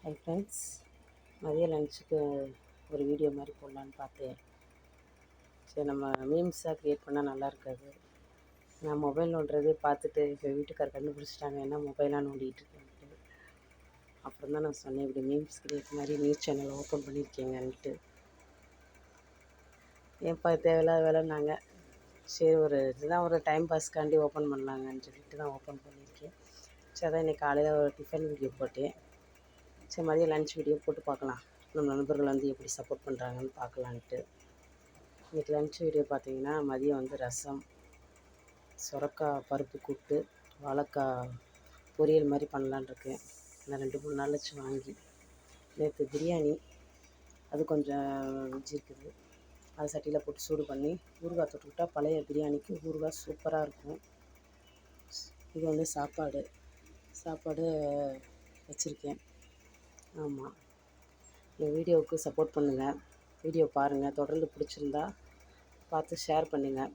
Hi friends, மதிய லஞ்சுக்கு ஒரு வீடியோ மாதிரி போடலான்னு பார்த்தேன். சரி, நம்ம மீம்ஸாக க்ரியேட் பண்ணால் நல்லா இருக்காது. நான் மொபைல் நோண்டுறது பார்த்துட்டு இப்போ வீட்டுக்கார் கண்டுபிடிச்சிட்டாங்க, என்ன மொபைலாக நோண்டிகிட்டு இருக்கேன்ட்டு. அப்புறம் தான் நான் சொன்னேன், இப்படி மீம்ஸ் க்ரியேட் மாதிரி நியூஸ் சேனல் ஓப்பன் பண்ணியிருக்கீங்கன்ட்டு. ஏன்ப்பா தேவையில்லாத வேலைன்னாங்க. சரி, இதுதான் ஒரு டைம் பாஸ்க்காண்டி ஓப்பன் பண்ணலாங்கன்னு சொல்லிட்டு தான் ஓப்பன் பண்ணியிருக்கேன். சரி, அதான் இன்றைக்கி காலையில் ஒரு டிஃபன் வீடியோ போட்டேன். சரி, மதியம் லன்ச் வீடியோ போட்டு பார்க்கலாம், நம்ம நண்பர்கள் வந்து எப்படி சப்போர்ட் பண்ணுறாங்கன்னு பார்க்கலான்ட்டு. இன்றைக்கி லன்ச் வீடியோ பார்த்தீங்கன்னா, மதியம் ரசம், சுரக்காய் பருப்பு கூட்டு, வாழைக்காய் பொரியல் மாதிரி பண்ணலான் இருக்கேன். நான் 2-3 நாள் வச்சு வாங்கி. நேற்று பிரியாணி அது கொஞ்சம் மிஞ்சி இருக்குது, அதை சட்டியில் போட்டு சூடு பண்ணி ஊறுகாய் தொட்டுக்கிட்டால் பழைய பிரியாணிக்கு ஊறுகாய் சூப்பராக இருக்கும். இது சாப்பாடு வச்சுருக்கேன். ஆமாம், என் வீடியோவுக்கு சப்போர்ட் பண்ணுங்கள், வீடியோ பாருங்கள், தொடர்ந்து பிடிச்சிருந்தா பார்த்து ஷேர் பண்ணுங்கள்.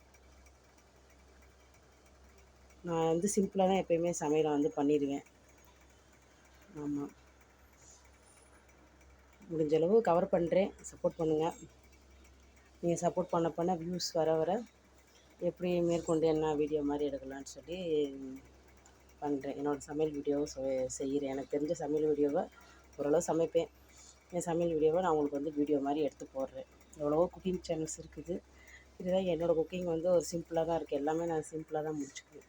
நான் சிம்பிளாக தான் எப்போயுமே சமையலை பண்ணிடுவேன். ஆமாம், முடிஞ்சளவு கவர் பண்ணுறேன், சப்போர்ட் பண்ணுங்கள். நீங்கள் சப்போர்ட் பண்ண வியூஸ் வர எப்படி மேற்கொண்டு என்ன வீடியோ மாதிரி எடுக்கலான்னு சொல்லி பண்ணுறேன். என்னோடய சமையல் வீடியோவும் செய்கிறேன். எனக்கு தெரிஞ்ச சமையல் வீடியோவை ஓரளவு சமைப்பேன். என் சமையல் வீடியோவை நான் உங்களுக்கு வீடியோ மாதிரி எடுத்து போடுறேன். எவ்வளவோ குக்கிங் சேனல்ஸ் இருக்குது. இதுதான் என்னோடய குக்கிங் ஒரு சிம்பிளாக தான் இருக்குது. எல்லாமே நான் சிம்பிளாக தான் முடிச்சுக்குவேன்.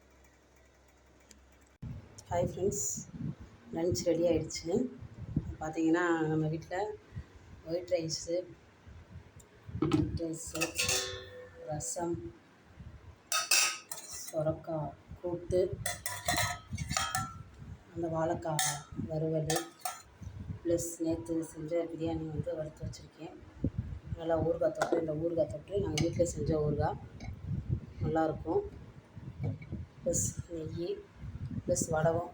ஹாய் ஃப்ரெண்ட்ஸ், லன்ச் ரெடி ஆகிடுச்சு. பார்த்தீங்கன்னா, நம்ம வீட்டில் ஒயிட் ரைஸு, ரசம், சுரக்காய் கூட்டு, அந்த வாழைக்காய் வறுவல், ப்ளஸ் நேற்று செஞ்ச பிரியாணி வறுத்து வச்சுருக்கேன். நல்லா ஊறுகாய் தொட்டு நாங்கள் வீட்டில் செஞ்ச ஊறுகாய் நல்லாயிருக்கும். ப்ளஸ் நெய், ப்ளஸ் வடகம்.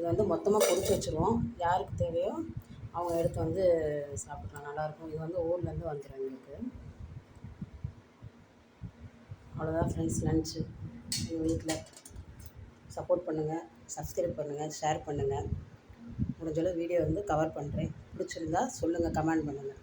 இது மொத்தமாக பொரிச்சு வச்சுருவோம். யாருக்கு தேவையோ அவங்க எடுத்து சாப்பிட்லாம், நல்லாயிருக்கும். இது ஊர்லேருந்து வந்துடும் எங்களுக்கு. அவ்வளோதான் ஃப்ரெண்ட்ஸ் லன்ச்சு. எங்கள் வீட்டில் சப்போர்ட் பண்ணுங்கள், சப்ஸ்கிரைப் பண்ணுங்கள், ஷேர் பண்ணுங்கள். முடிஞ்சளவு வீடியோ கவர் பண்ணுறேன். பிடிச்சிருந்தா சொல்லுங்கள், கமெண்ட் பண்ணுங்கள்.